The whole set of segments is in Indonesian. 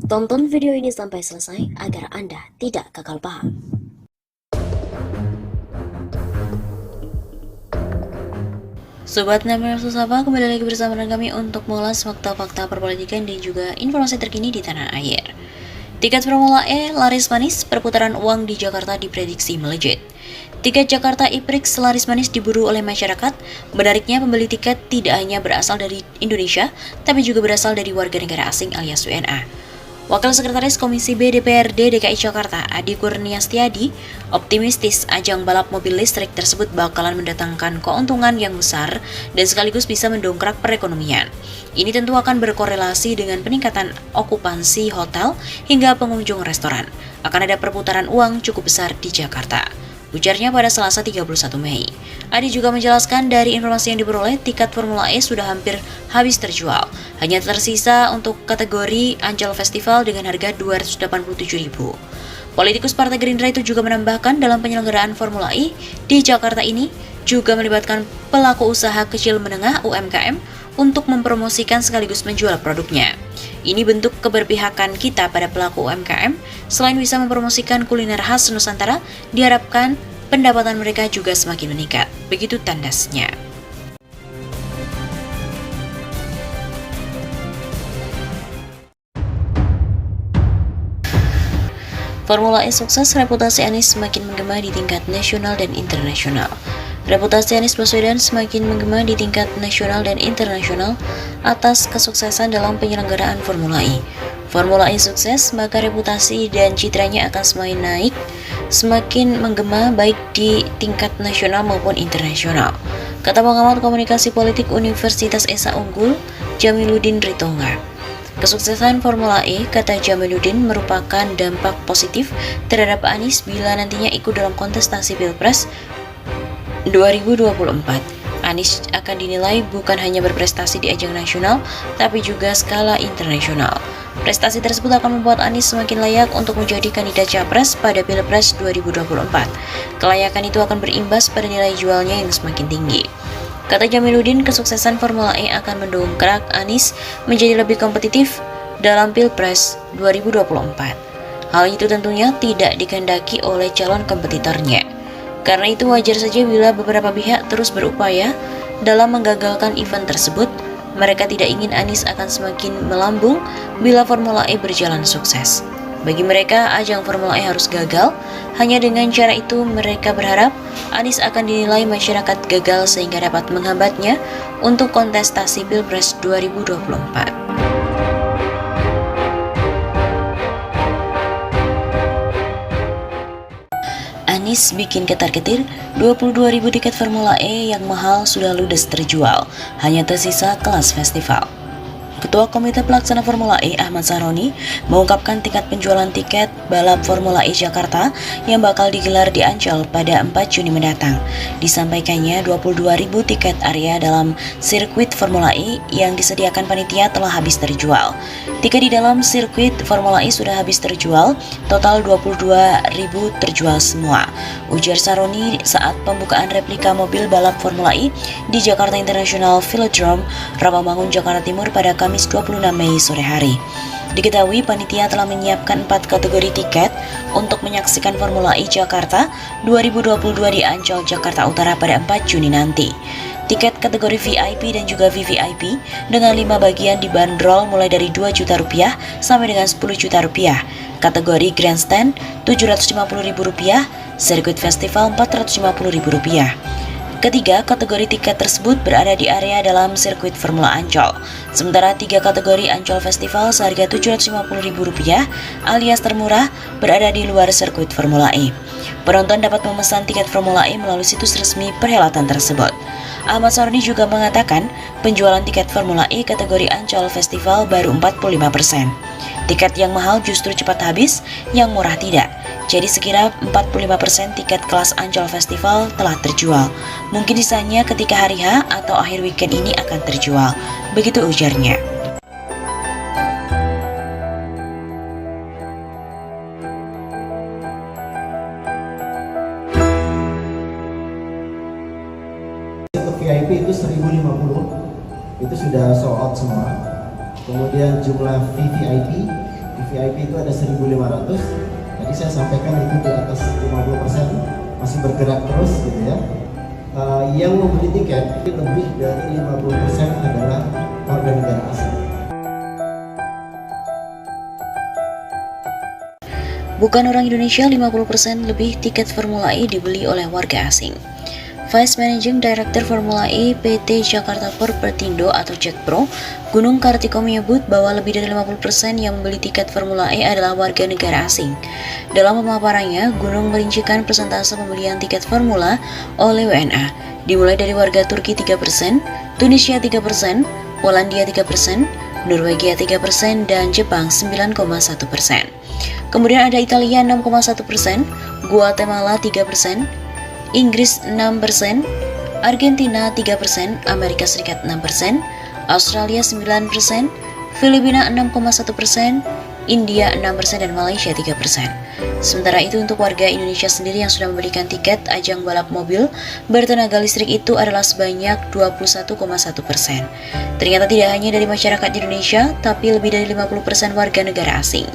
Tonton video ini sampai selesai agar Anda tidak gagal paham. Sobat Namanya Susapa, kembali lagi bersama dengan kami untuk mengulas fakta-fakta perpolitikan dan juga informasi terkini di tanah air. Tiket Formula E laris manis, perputaran uang di Jakarta diprediksi melejit. Tiket Jakarta E-Prix laris manis diburu oleh masyarakat. Menariknya, pembeli tiket tidak hanya berasal dari Indonesia, tapi juga berasal dari warga negara asing alias WNA. Wakil Sekretaris Komisi B DPRD DKI Jakarta, Adi Kurnia Setiadi, optimistis ajang balap mobil listrik tersebut bakalan mendatangkan keuntungan yang besar dan sekaligus bisa mendongkrak perekonomian. Ini tentu akan berkorelasi dengan peningkatan okupansi hotel hingga pengunjung restoran. Akan ada perputaran uang cukup besar di Jakarta, ujarnya pada Selasa 31 Mei. Adi juga menjelaskan dari informasi yang diperoleh, tiket Formula E sudah hampir habis terjual. Hanya tersisa untuk kategori Ancol Festival dengan harga Rp287.000. Politikus Partai Gerindra itu juga menambahkan dalam penyelenggaraan Formula E di Jakarta ini juga melibatkan pelaku usaha kecil menengah UMKM untuk mempromosikan sekaligus menjual produknya. Ini bentuk keberpihakan kita pada pelaku UMKM. Selain bisa mempromosikan kuliner khas Nusantara, diharapkan pendapatan mereka juga semakin meningkat. Begitu tandasnya. Formula E sukses, reputasi Anies semakin menggema di tingkat nasional dan internasional. Reputasi Anies Baswedan semakin menggema di tingkat nasional dan internasional atas kesuksesan dalam penyelenggaraan Formula E. Formula E sukses, maka reputasi dan citranya akan semakin naik, semakin menggema baik di tingkat nasional maupun internasional, kata pengamat komunikasi politik Universitas Esa Unggul, Jamiluddin Ritonga. Kesuksesan Formula E, kata Jamiluddin, merupakan dampak positif terhadap Anies bila nantinya ikut dalam kontestasi Pilpres 2024. Anies akan dinilai bukan hanya berprestasi di ajang nasional, tapi juga skala internasional. Prestasi tersebut akan membuat Anies semakin layak untuk menjadi kandidat capres pada Pilpres 2024. Kelayakan itu akan berimbas pada nilai jualnya yang semakin tinggi. Kata Jamiluddin, kesuksesan Formula E akan mendongkrak Anies menjadi lebih kompetitif dalam Pilpres 2024. Hal itu tentunya tidak dikehendaki oleh calon kompetitornya. Karena itu wajar saja bila beberapa pihak terus berupaya dalam menggagalkan event tersebut. Mereka tidak ingin Anies akan semakin melambung bila Formula E berjalan sukses. Bagi mereka, ajang Formula E harus gagal. Hanya dengan cara itu mereka berharap Anies akan dinilai masyarakat gagal sehingga dapat menghambatnya untuk kontestasi Pilpres 2024. Anies bikin ketar-ketir, 22.000 tiket Formula E yang mahal sudah ludes terjual, hanya tersisa kelas festival. Ketua Komite Pelaksana Formula E Ahmad Saroni mengungkapkan tingkat penjualan tiket balap Formula E Jakarta yang bakal digelar di Ancol pada 4 Juni mendatang. Disampaikannya 22.000 tiket area dalam sirkuit Formula E yang disediakan panitia telah habis terjual. Tiket di dalam sirkuit Formula E sudah habis terjual, total 22.000 terjual semua, ujar Saroni saat pembukaan replika mobil balap Formula E di Jakarta International Velodrome, Rawamangun, Jakarta Timur pada Kamis 26 Mei sore hari. Diketahui panitia telah menyiapkan 4 kategori tiket untuk menyaksikan Formula E Jakarta 2022 di Ancol, Jakarta Utara pada 4 Juni nanti. Tiket kategori VIP dan juga VVIP dengan 5 bagian dibanderol mulai dari Rp2 juta sampai dengan Rp10 juta. Kategori Grandstand Rp750.000, sirkuit festival Rp450.000. Ketiga kategori tiket tersebut berada di area dalam sirkuit Formula Ancol. Sementara 3 kategori Ancol Festival seharga Rp750.000 alias termurah berada di luar sirkuit Formula E. Penonton dapat memesan tiket Formula E melalui situs resmi perhelatan tersebut. Ahmad Saroni juga mengatakan penjualan tiket Formula E kategori Ancol Festival baru 45%. Tiket yang mahal justru cepat habis, yang murah tidak. Jadi sekira 45% tiket kelas Ancol Festival telah terjual. Mungkin sisanya ketika hari H atau akhir weekend ini akan terjual. Begitu ujarnya. Untuk VIP itu 1.050, itu sudah sold out semua. Kemudian jumlah VVIP VIP itu ada 1.500. Tadi saya sampaikan itu di atas 50%, masih bergerak terus gitu ya. Yang membeli tiket lebih dari 50% adalah warga negara asing. Bukan orang Indonesia, 50% lebih tiket Formula E dibeli oleh warga asing. Vice Managing Director Formula E PT Jakarta Pertindo atau Jakpro, Gunung Kartiko menyebut bahwa lebih dari 50% yang membeli tiket Formula E adalah warga negara asing. Dalam pemaparannya, Gunung merincikan persentase pembelian tiket Formula oleh WNA, dimulai dari warga Turki 3%, Tunisia 3%, Polandia 3%, Norwegia 3%, dan Jepang 9,1%. Kemudian ada Italia 6,1%, Guatemala 3%, Inggris 6%, Argentina 3%, Amerika Serikat 6%, Australia 9%, Filipina 6,1%, India 6%, dan Malaysia 3%. Sementara itu untuk warga Indonesia sendiri yang sudah membelikan tiket ajang balap mobil bertenaga listrik itu adalah sebanyak 21,1%. Ternyata tidak hanya dari masyarakat Indonesia, tapi lebih dari 50% warga negara asing,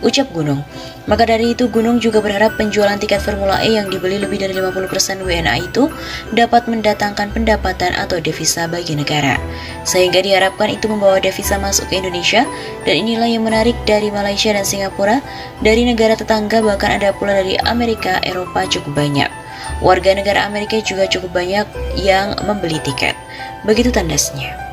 ucap Gunung. Maka dari itu Gunung juga berharap penjualan tiket Formula E yang dibeli lebih dari 50% WNA itu dapat mendatangkan pendapatan atau devisa bagi negara, sehingga diharapkan itu membawa devisa masuk ke Indonesia. Dan inilah yang menarik dari Malaysia dan Singapura, dari negara tetangga, bahkan ada pula dari Amerika, Eropa cukup banyak. Warga negara Amerika juga cukup banyak yang membeli tiket. Begitu tandasnya.